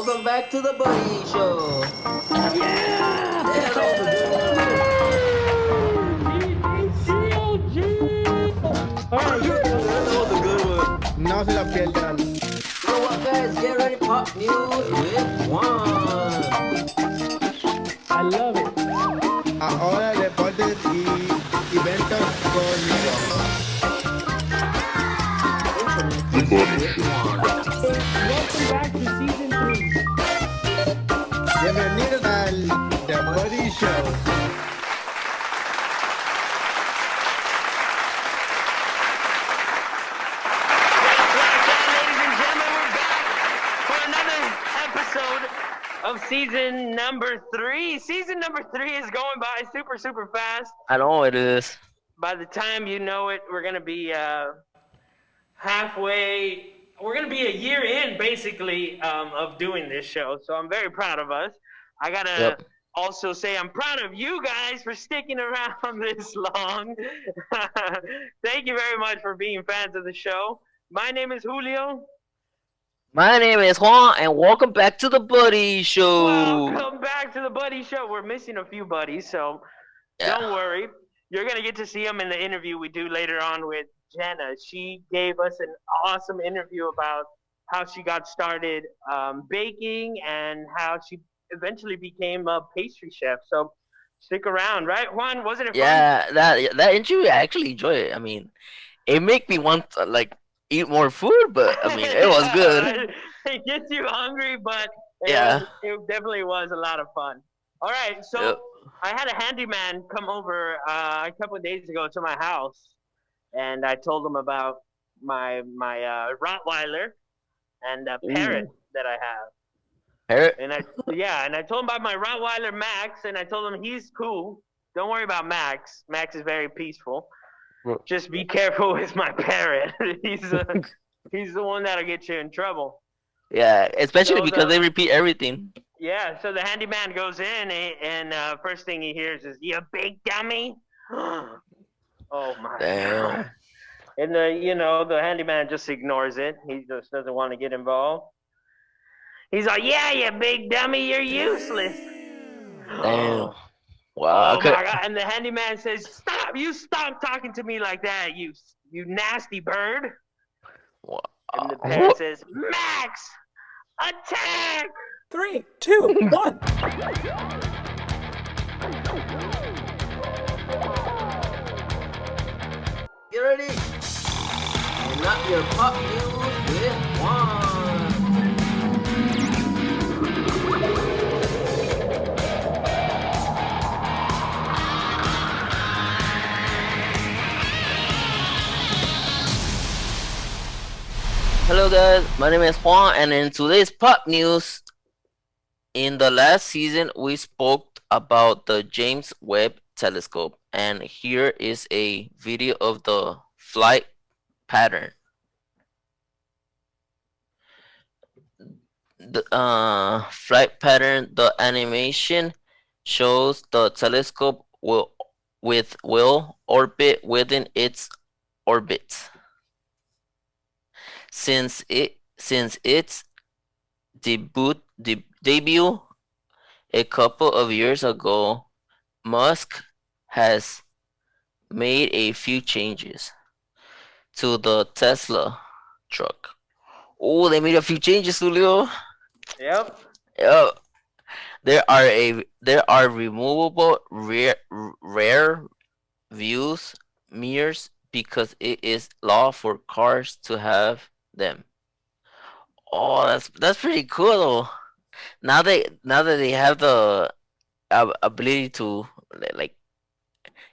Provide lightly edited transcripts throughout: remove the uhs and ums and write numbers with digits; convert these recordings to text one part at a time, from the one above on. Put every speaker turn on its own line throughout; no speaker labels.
welcome back to the Buddy Show.
Yeah!
That's all the That's all the good one.
No se la pierdan.
So what, guys? Get ready, pop news with Juan.
I love it.
Ahora deportes y eventos con
With Juan.
Welcome back to season 3.
Bienvenidos al The Body Show.
Ladies and gentlemen, we're back for another episode of season number 3. Season number 3 is going by super, super fast.
I know it is.
By the time you know it, we're going to be halfway. We're going to be a year in, basically, of doing this show. So I'm very proud of us. I got to also say I'm proud of you guys for sticking around this long. Thank you very much for being fans of the show. My name is Julio.
My name is Juan, and welcome back to the Buddy Show.
Welcome back to the Buddy Show. We're missing a few buddies, so don't worry. You're going to get to see them in the interview we do later on with Jenna. She gave us an awesome interview about how she got started baking and how she eventually became a pastry chef. So stick around, right, Juan? Wasn't it fun?
Yeah, that interview, I actually enjoyed it. I mean, it made me want to, eat more food, but, I mean, it was good.
It gets you hungry, but
Yeah.
it definitely was a lot of fun. All right, so I had a handyman come over a couple of days ago to my house, and I told him about my Rottweiler and a parrot that I have.
Parrot?
And I told him about my Rottweiler Max, and I told him he's cool. Don't worry about Max. Max is very peaceful. Just be careful with my parrot. He's the one that'll get you in trouble.
Yeah, especially
So
because they repeat everything.
Yeah, so the handyman goes in, and first thing he hears is, "You big dummy!" Oh my
Damn.
God! And the handyman just ignores it. He just doesn't want to get involved. He's like, "Yeah, you big dummy, you're useless."
Damn. Wow.
Oh my God! And the handyman says, "Stop! You stop talking to me like that, you nasty bird!"
Wow.
And the parrot says, "Max, attack!"
3, 2, 1.
Get ready. And not your pop news with Juan.
Hello guys, my name is Juan, and in today's pop news, in the last season we spoke about the James Webb Telescope, and here is a video of the flight pattern. The animation shows the telescope will orbit within its orbit. Since its debut a couple of years ago, Musk has made a few changes to the Tesla truck. Oh, they made a few changes, Julio.
Yep.
Yep. There are removable rear views mirrors because it is law for cars to have them. Oh, that's pretty cool though. Now that they have the ability to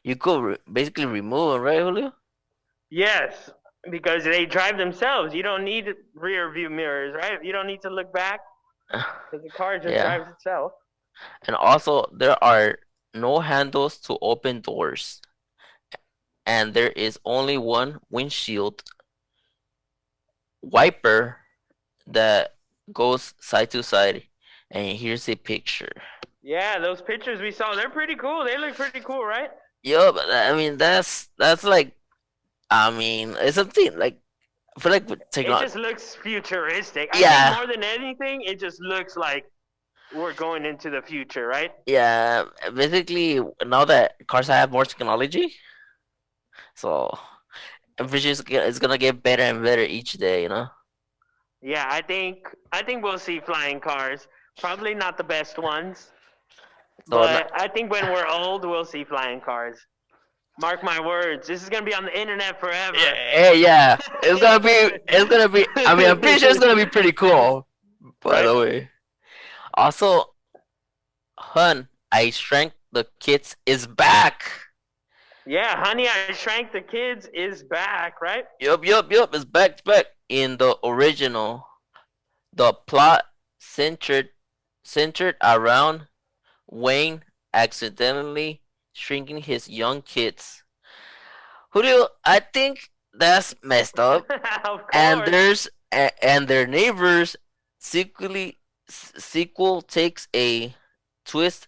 you could basically remove them, right, Julio?
Yes, because they drive themselves. You don't need rear view mirrors, right? You don't need to look back because the car just drives itself.
And also there are no handles to open doors, and there is only one windshield wiper that goes side to side. And here's a picture.
Yeah, those pictures we saw, they're pretty cool. They look pretty cool, right?
Yeah, but I mean that's like, I mean, it's something like, I feel like with
It
technology.
just looks futuristic. I
Yeah.
think more than anything, it just looks like we're going into the future, right?
Yeah, basically now that cars have more technology, so I'm pretty sure it's gonna get better and better each day.
Yeah, I think we'll see flying cars. Probably not the best ones,
So
but I think when we're old, we'll see flying cars. Mark my words. This is gonna be on the internet forever.
yeah, it's gonna be. I mean, I'm pretty sure it's gonna be pretty cool. By
Right?
the way, also, Hun, I Shrank the Kids is back.
Yeah, Honey, I Shrank the Kids is back, right?
Yup. It's back. It's back in the original. The plot centered around Wayne accidentally shrinking his young kids. I think that's messed up.
Of
And
course.
and their neighbors sequel takes a twist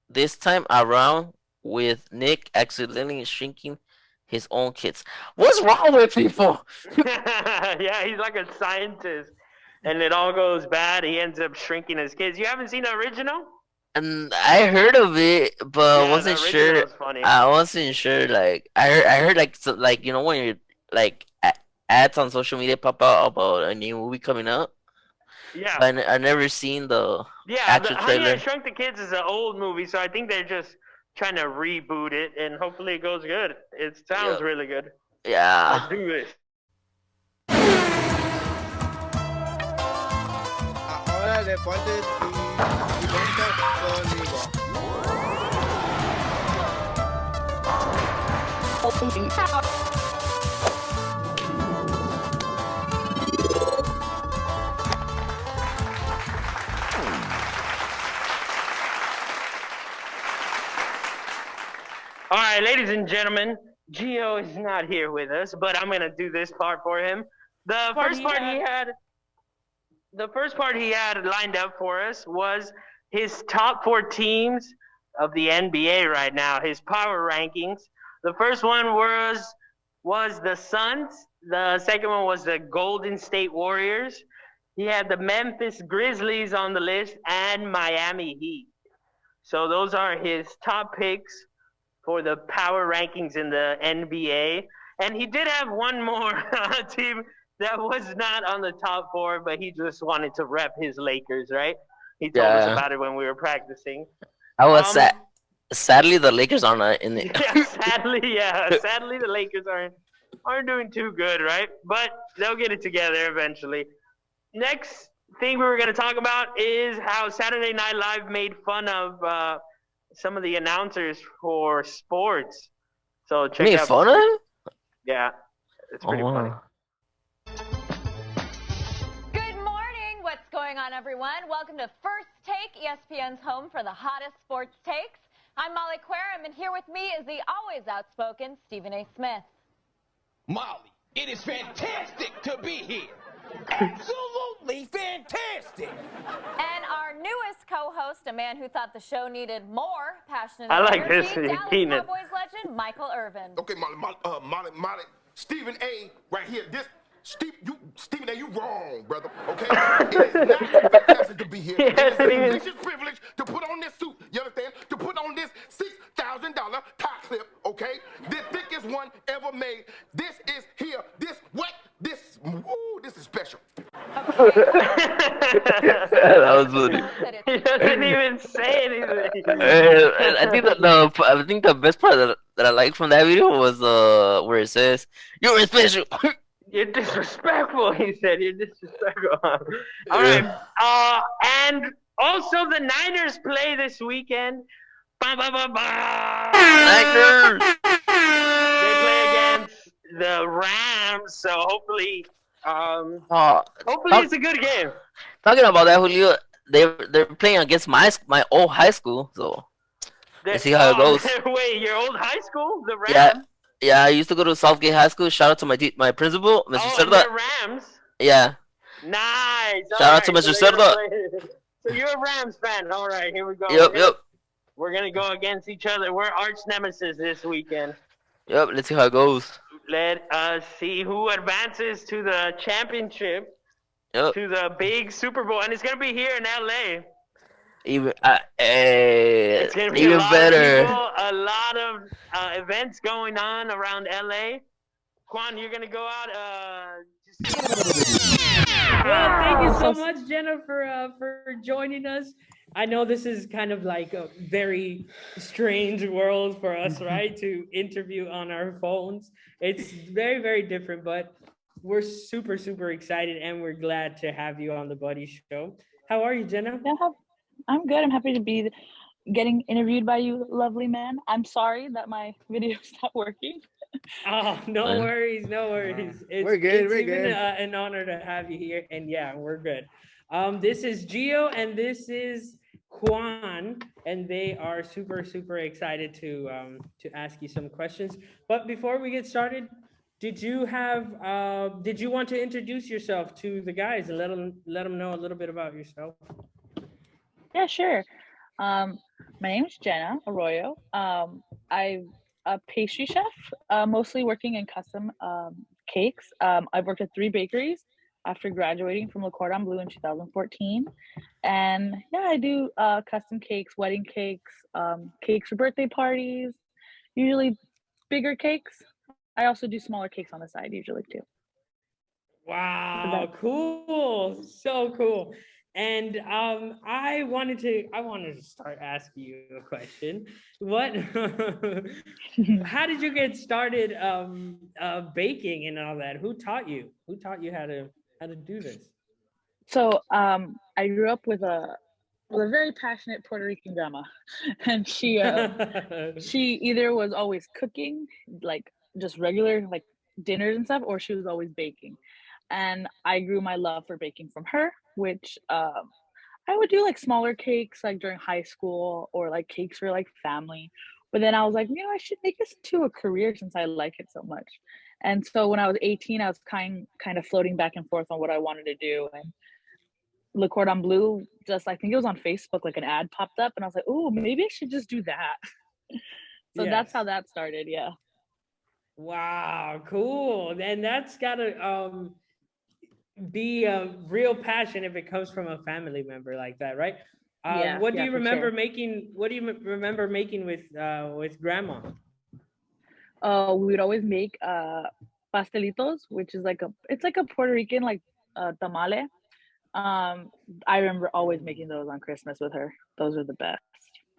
this time around with Nick accidentally shrinking his own kids. What's wrong with people?
Yeah, he's like a scientist. And it all goes bad. He ends up shrinking his kids. You haven't seen the original?
And I heard of it, but
Yeah,
wasn't
the
sure.
original's funny.
I wasn't sure. Like I heard like like when you're like ads on social media pop out about a new movie coming out.
Yeah.
But I never seen the
Yeah,
actual
Honey, I
trailer.
Shrunk the Kids is an old movie, so I think they're just trying to reboot it, and hopefully it goes good. It sounds
Yeah.
really good.
Yeah.
Let's do this.
Ahora deportes y eventos conmigo.
All right, ladies and gentlemen, Gio is not here with us, but I'm gonna do this part for him. The first part he had lined up for us was his top 4 teams of the NBA right now, his power rankings. The first one was the Suns. The second one was the Golden State Warriors. He had the Memphis Grizzlies on the list and Miami Heat. So those are his top picks for the power rankings in the NBA. And he did have one more team that was not on the top 4, but he just wanted to rep his Lakers, right? He told us
Yeah.
about it when we were practicing.
I was sad. Sadly, the Lakers are not in it.
Yeah, sadly the Lakers aren't doing too good, right? But they'll get it together eventually. Next thing we were going to talk about is how Saturday Night Live made fun of some of the announcers for sports. So check
Made
out.
fun of him?
Yeah, it's pretty funny.
Good morning. What's going on, everyone? Welcome to First Take, ESPN's home for the hottest sports takes. I'm Molly Querim, and here with me is the always outspoken Stephen A. Smith.
Molly, it is fantastic to be here. Absolutely fantastic.
And our newest co-host, a man who thought the show needed more passionate
I like
energy,
this,
Dallas
Keenan.
Cowboys legend Michael Irvin.
Okay, Molly, Stephen A. right here. Stephen A. You wrong, brother. Okay, it is not fantastic to be here. It is a delicious privilege to put on this suit. You understand? To put on this $6,000 tie clip. Okay, the thickest one ever made. This is here. This is special.
That was funny.
He doesn't even say anything.
I think the best part that I liked from that video was where it says you're special.
You're disrespectful, he said. You're disrespectful. All right. And also the Niners play this weekend. Ba, ba, ba, ba.
Niners.
They play against the Rams, so hopefully it's a good game.
Talking about that, Julio, they're playing against my old high school, so let's see how it goes.
Wait, your old high school, the Rams?
Yeah, I used to go to Southgate High School. Shout out to my principal, Mr.
Oh,
Cerda.
the Rams.
Yeah.
Nice.
Shout out to Mr. Cerda.
So you're a Rams fan. All right, here we go.
Yep.
We're gonna go against each other. We're arch nemesis this weekend.
Yep. Let's see how it goes.
let us see who advances to the championship,
Yep.
to the big Super Bowl, and it's gonna be here in LA.
Even
It's gonna be a
even
lot of
better.
people, a lot of events going on around LA. Juan, you're gonna go out.
Well, thank you so much, Jenna, for joining us. I know this is kind of like a very strange world for us, right? To interview on our phones. It's very, very different, but we're super, super excited and we're glad to have you on the Buddy Show. How are you, Jenna?
Yeah, I'm good. I'm happy to be getting interviewed by you, lovely man. I'm sorry that my video's not working.
Oh, no worries, no worries.
We're good, we're
even
good.
An honor to have you here, and yeah, we're good. This is Gio, and this is Juan, and they are super, super excited to ask you some questions. But before we get started, did you want to introduce yourself to the guys and let them know a little bit about yourself?
Yeah, sure. My name's Jenna Arroyo. I'm a pastry chef, mostly working in custom cakes. I've worked at 3 bakeries after graduating from Le Cordon Bleu in 2014. And yeah, I do custom cakes, wedding cakes, cakes for birthday parties, usually bigger cakes. I also do smaller cakes on the side usually too.
Wow, cool. So cool. And I wanted to start asking you a question. What how did you get started baking and all that? Who taught you? Who taught you how to do this?
So I grew up with a very passionate Puerto Rican grandma, and she either was always cooking, like just regular like dinners and stuff, or she was always baking. And I grew my love for baking from her, which I would do like smaller cakes like during high school or like cakes for like family. But then I was like, I should make this into a career since I like it so much. And so when I was 18, I was kind of floating back and forth on what I wanted to do. And Le Cordon Bleu, just I think it was on Facebook, like an ad popped up, and I was like, oh, maybe I should just do that. So that's how that started. Yeah.
Wow, cool. And that's gotta be a real passion if it comes from a family member like that, right? What do you remember making? What do you remember making with grandma?
We would always make pastelitos, which is it's like a Puerto Rican like tamale. I remember always making those on Christmas with her. Those are the best.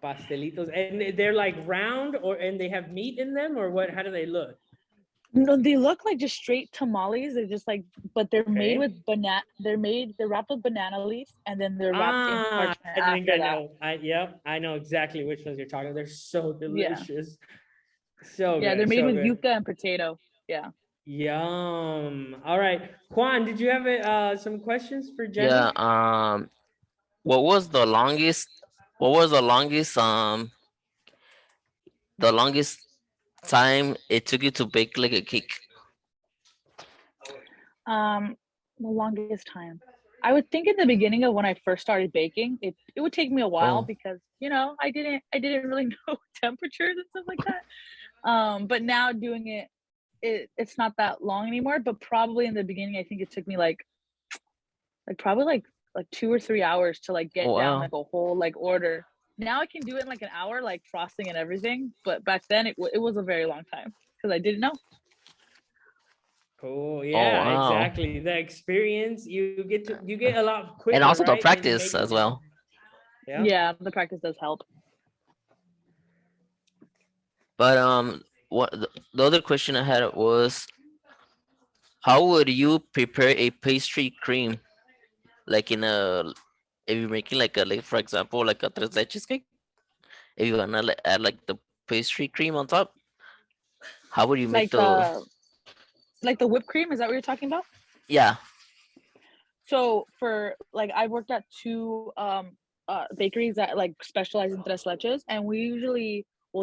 Pastelitos, and they're like round, and they have meat in them, or what? How do they look?
No, they look like just straight tamales. They're just like, but they're made with banana. They're wrapped with banana leaves, and then they're wrapped in parchment.
I think I know. I know exactly which ones you're talking. They're so delicious. Yeah. So
yeah,
good,
they're made
so
with
good.
yuca and potato. Yeah.
Yum. All right, Juan, did you have some questions for Jenna?
Yeah. What was the longest? What was the longest time it took you to bake like a cake?
The longest time. I would think in the beginning of when I first started baking, it would take me a while because I didn't really know temperatures and stuff like that. But now doing it's not that long anymore. But probably in the beginning, I think it took me like probably like 2 or 3 hours to like get down like a whole like order. Now I can do it in like an hour, like frosting and everything. But back then it was a very long time because I didn't know.
Cool. Yeah, exactly. The experience you get a lot quicker,
and also
right?
the practice as well.
Yeah, the practice does help.
But what the other question I had was, how would you prepare a pastry cream, like if you're making like for example like a tres leches cake, if you wanna add like the pastry cream on top, how would you make
like the whipped cream? Is that what you're talking about?
Yeah.
So for like I've worked at 2 bakeries that like specialize in tres leches, and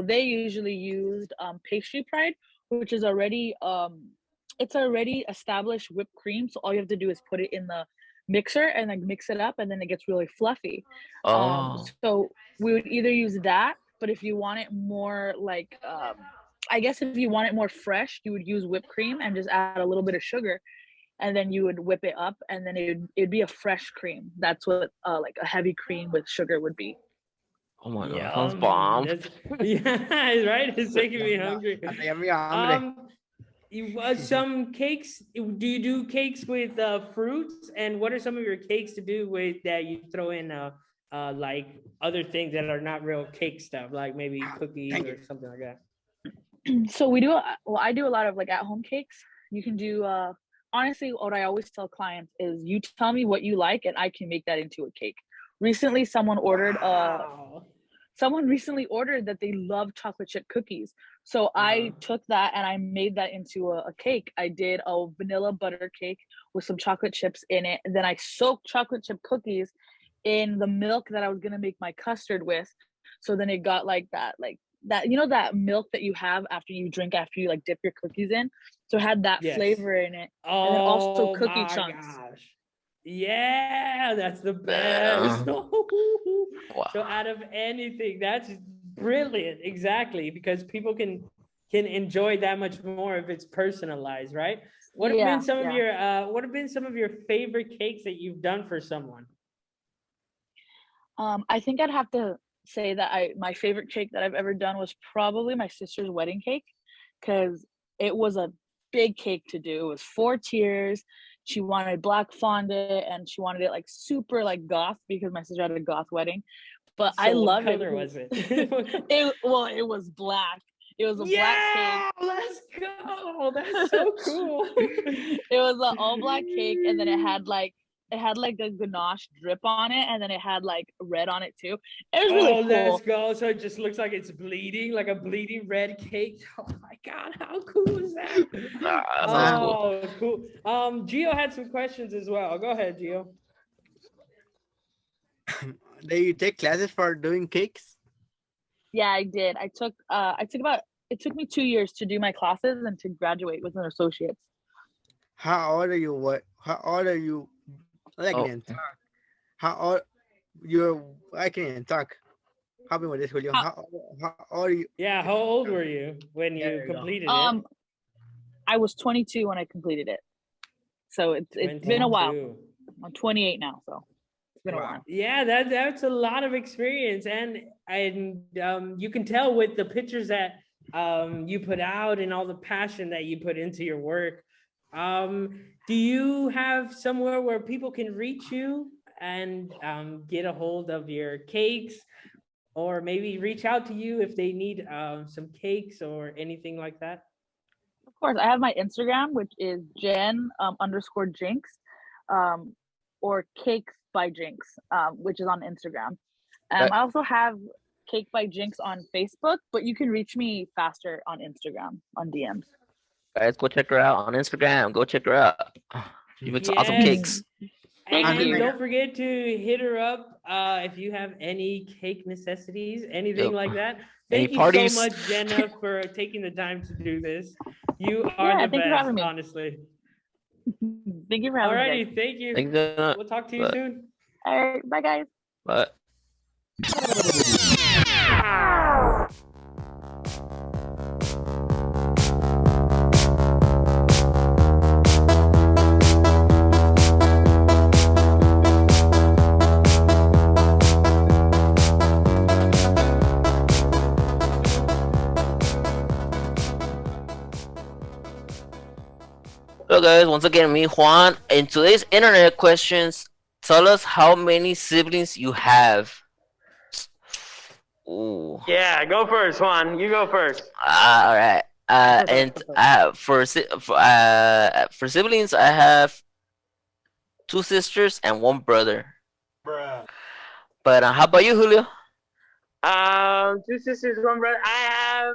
they usually used pastry pride, which is already it's already established whipped cream. So all you have to do is put it in the mixer and like mix it up, and then it gets really fluffy. So we would either use that, but if you want it more like I guess if you want it more fresh, you would use whipped cream and just add a little bit of sugar, and then you would whip it up, and then it'd be a fresh cream. That's what like a heavy cream with sugar would be.
Oh my god,
Yeah,
sounds bomb.
yeah, right. It's making me hungry.
Yummy, hambre.
Some cakes. Do you do cakes with fruits? And what are some of your cakes to do with that you throw in like other things that are not real cake stuff, like maybe cookies or something like that?
So I do a lot of like at-home cakes. You can do honestly, what I always tell clients is you tell me what you like and I can make that into a cake. Recently someone ordered that they love chocolate chip cookies. So I took that and I made that into a cake. I did a vanilla butter cake with some chocolate chips in it. And then I soaked chocolate chip cookies in the milk that I was going to make my custard with. So then it got like that, you know, that milk that you have after you like dip your cookies in. So it had that flavor in it. And then also cookie chunks.
Gosh. Yeah, that's the best.
Wow.
So out of anything, that's brilliant. Exactly, because people can enjoy that much more if it's personalized, right? What have been some of your favorite cakes that you've done for someone?
I think I'd have to say that my favorite cake that I've ever done was probably my sister's wedding cake, because it was a big cake to do. It was 4 tiers. She wanted black fondant and she wanted it like super like goth, because my sister had a goth wedding. But I loved it.
What color was it?
It was black. It was a black cake.
Let's go. That's so cool.
It was an all black cake, and then it had like a ganache drip on it, and then it had like red on it too. It was really cool.
Let's go. So it just looks like it's bleeding, like a bleeding red cake. Oh my god, how cool is that? Cool. Gio had some questions as well. Go ahead, Gio.
Do you take classes for doing cakes?
Yeah, I did. It took me 2 years to do my classes and to graduate with an associate's.
How old are you? I can't talk. How old you? I can't talk. Help me with this, Julio. How old are you?
Yeah, how old were you when you completed it?
I was 22 when I completed it. So it's been a while. I'm 28 now, so it's been a while.
Yeah, that's a lot of experience, and you can tell with the pictures that you put out and all the passion that you put into your work. Do you have somewhere where people can reach you and get a hold of your cakes, or maybe reach out to you if they need some cakes or anything like that?
Of course, I have my Instagram, which is Jen _ Jinx, or Cakes by Jinx, which is on Instagram. I also have Cake by Jinx on Facebook, but you can reach me faster on Instagram on DMs.
Guys, go check her out on Instagram. Go check her out. She makes awesome cakes.
And don't forget to hit her up if you have any cake necessities, anything like that. Thank you so much, Jenna, for taking the time to do this. You are the best, honestly.
Thank you for having me.
Alrighty, thank you.
Thank
We'll talk to you soon.
All right, bye guys.
Bye. Hello guys, once again me Juan. In today's internet questions, tell us how many siblings you have. Ooh.
Yeah, go first, Juan. You go first.
All right. For siblings, I have 2 sisters and 1 brother.
Bruh.
But how about you, Julio?
2 sisters, 1 brother. I have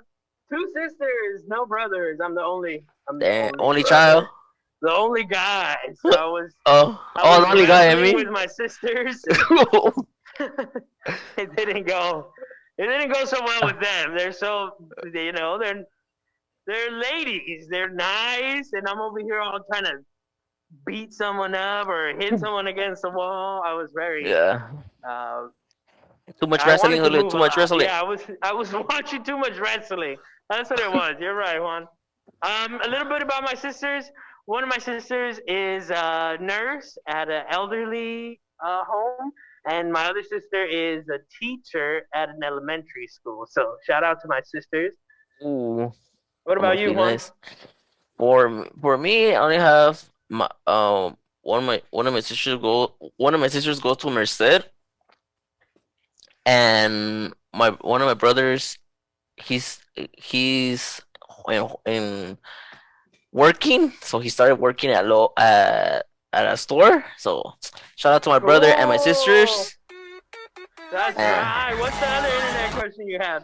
2 sisters, no brothers. I'm the only
Child.
The only guy. So I was.
the only guy. I mean,
with my sisters. It didn't go so well with them. They're so, they're ladies. They're nice, and I'm over here all trying to beat someone up or hit someone against the wall. I was very
too much wrestling, Julio. Too much wrestling.
Yeah, I was watching too much wrestling. That's what it was. You're right, Juan. A little bit about my sisters. One of my sisters is a nurse at an elderly home, and my other sister is a teacher at an elementary school. So shout out to my sisters.
Ooh,
What
that
about
must
you,
be
Juan?
nice. For me, I only have my one of my sisters go to Merced, and my one of my brothers he's in working, so he started working at a store. So shout out to my brother and my
Cool.
sisters.
That's
And
right. What's the other internet question you had?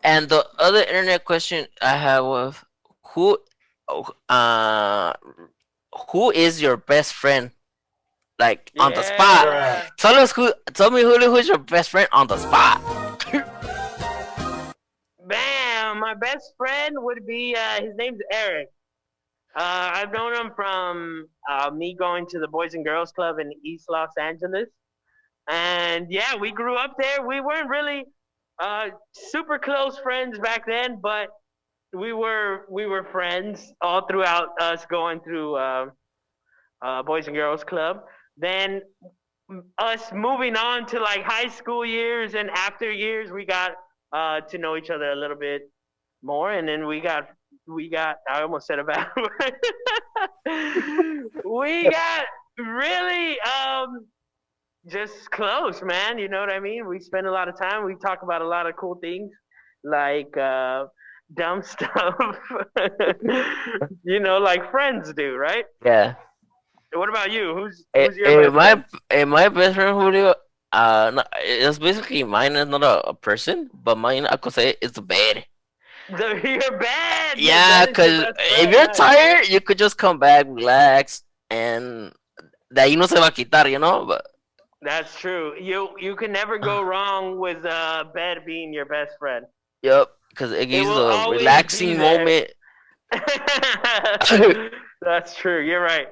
and the other internet question I have was who uh who is your best friend? Like on the spot.
Yeah.
Tell me who's your best friend on the spot.
Bam. My best friend would be his name's Eric. I've known him from me going to the Boys and Girls Club in East Los Angeles. And yeah, we grew up there. We weren't really super close friends back then, but we were friends all throughout us going through Boys and Girls Club. Then us moving on to like high school years and after years, we got to know each other a little bit more, and then we got I almost said a bad word. We got really just close, man. You know what I mean? We spend a lot of time. We talk about a lot of cool things, like dumb stuff. Like friends do, right?
Yeah.
What about you? Who's your best friend?
My best friend Julio, it's basically mine is not a person, but mine I could say it's a bed.
You're bad.
Yeah,
That is your
cause
best
if
friend,
you're
nice.
tired, you could just come back, relax, and de ahí no se va a quitar, But
That's true. You can never go wrong with bed being your best friend.
yep, cause it
It
gives
will
a
always be
relaxing
there.
moment.
That's true. You're right.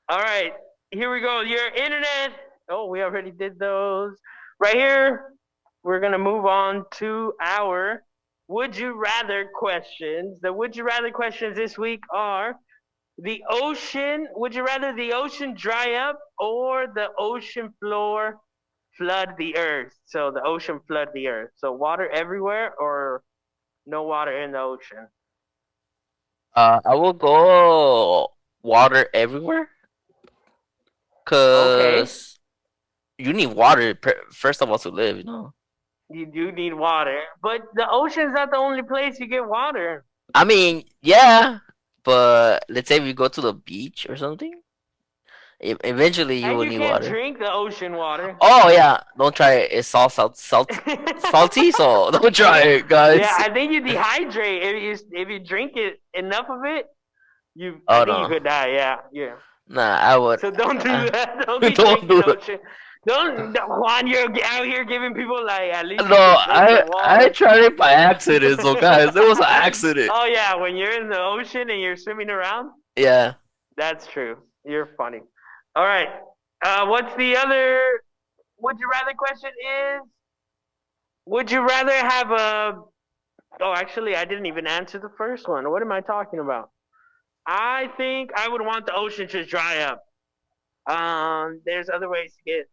All right, here we go. Your internet. Oh, we already did those. Right here, we're gonna move on to our would you rather questions. The would you rather questions this week are the ocean. Would you rather the ocean dry up or the ocean floor flood the earth? So the ocean flood the earth. So water everywhere or no water in the ocean.
I will go water everywhere,
Okay.
cause you need water first of all to live.
You do need water, but the ocean's not the only place you get water.
I mean, yeah, but let's say we go to the beach or something. Eventually, you
And
will
you
need
can't
water.
drink the ocean water.
Oh yeah, don't try it. It's salty, so don't try it, guys.
Yeah, I think you dehydrate if you drink it enough of it.
Oh
I think you
no,
could die. Yeah.
nah, I would.
So don't do that. Don't be
Don't
drinking
do it.
ocean. Don't, Juan. You're out here giving people like at least.
No, I tried it by accident, so guys, it was an accident.
Oh yeah, when you're in the ocean and you're swimming around.
Yeah.
That's true. You're funny. All right. What's the other would you rather question is? Would you rather have a? Oh, actually, I didn't even answer the first one. What am I talking about? I think I would want the ocean to dry up. There's other ways to get.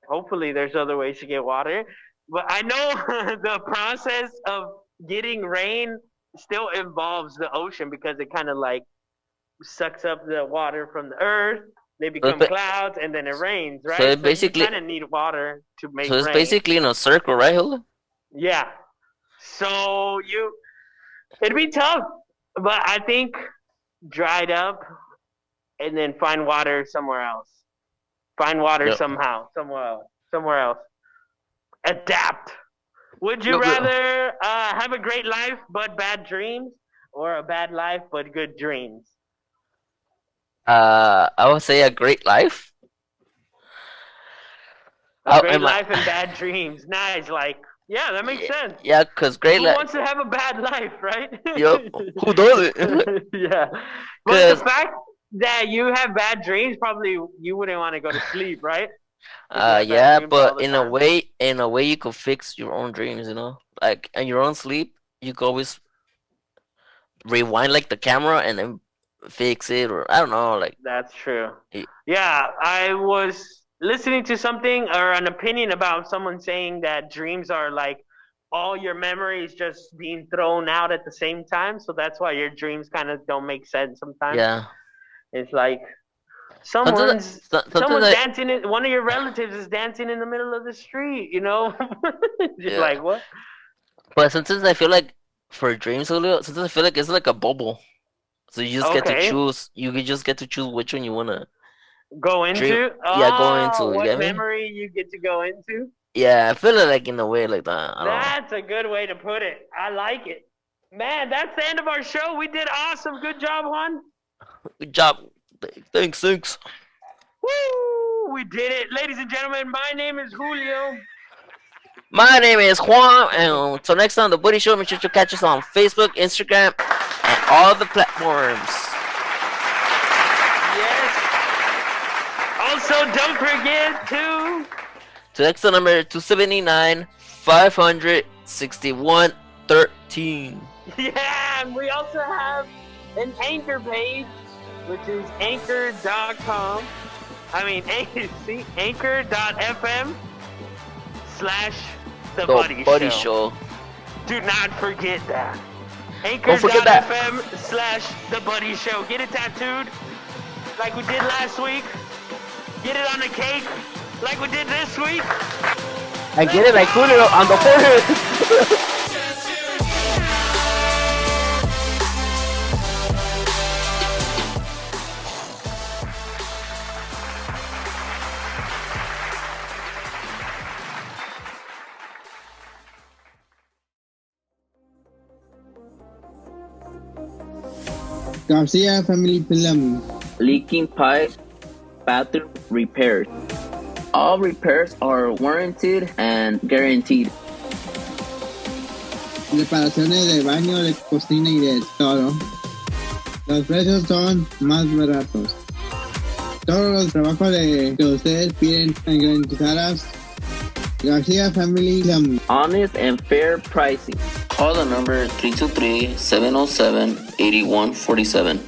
Hopefully, there's other ways to get water, but I know the process of getting rain still involves the ocean because it kind of like sucks up the water from the earth. They become clouds, and then it rains, right?
So it basically,
you kind of need water to make
so it's
rain.
basically in a circle, right, Hilda?
Yeah. So it'd be tough, but I think dried up, and then find water somewhere else. Find water
Yep.
somehow, somewhere else. Adapt. Would you
Look,
rather have a great life but bad dreams, or a bad life but good dreams?
I would say a great life.
A
Oh,
great
am I-
life and bad dreams. Nice, like yeah, that makes sense.
Yeah, cause great
Who
life.
wants to have a bad life, right?
Yup. Who does it?
Yeah. But the
'Cause-
fact that you have bad dreams, probably you wouldn't want to go to sleep, right? If you have bad
Yeah,
dreams all
but
the
in a
time.
way, you could fix your own dreams. Like in your own sleep, you could always rewind like the camera and then fix it, or I don't know, like.
That's true.
It-
Yeah, I was listening to something or an opinion about someone saying that dreams are like all your memories just being thrown out at the same time. So that's why your dreams kind of don't make sense sometimes.
Yeah.
It's like
Sometimes
someone's
I,
dancing one of your relatives is dancing in the middle of the street, Just
Yeah.
like what?
but sometimes I feel like for dreams, Julio, sometimes I feel like it's like a bubble. So you just get to
Okay.
choose. You can just get to choose which one you wanna.
Go into?
Dream- yeah, go into, you
What
get me?
memory you get to go into?
Yeah, I feel it like in a way like that. I don't know.
That's a good way to put it. I like it. Man, that's the end of our show. We did awesome. Good job, Juan.
Good job. Thanks.
Woo! We did it. Ladies and gentlemen, my name is Julio.
My name is Juan, and until next time, The Buddy Show. Make sure to catch us on Facebook, Instagram, and all the platforms.
Yes. Also, don't forget to...
Text the number 279-561-13.
Yeah, and we also have an Anchor page, which is anchor.com. See, anchor.fm/The Buddy Show. Do not forget that.
forget that.
Anchor.fm/The Buddy Show. Get it tattooed like we did last week. Get it on a cake like we did this week.
I get it like Julio on the forehead.
Garcia Family Film.
Leaking pipe, bathroom repairs. All repairs are warranted and guaranteed.
Reparaciones de baño, de cocina y de todo. Los precios son más baratos. Todos los trabajos que ustedes piden garantizadas. Garcia Family Film.
Honest and fair pricing. Call the number 323-707-8147.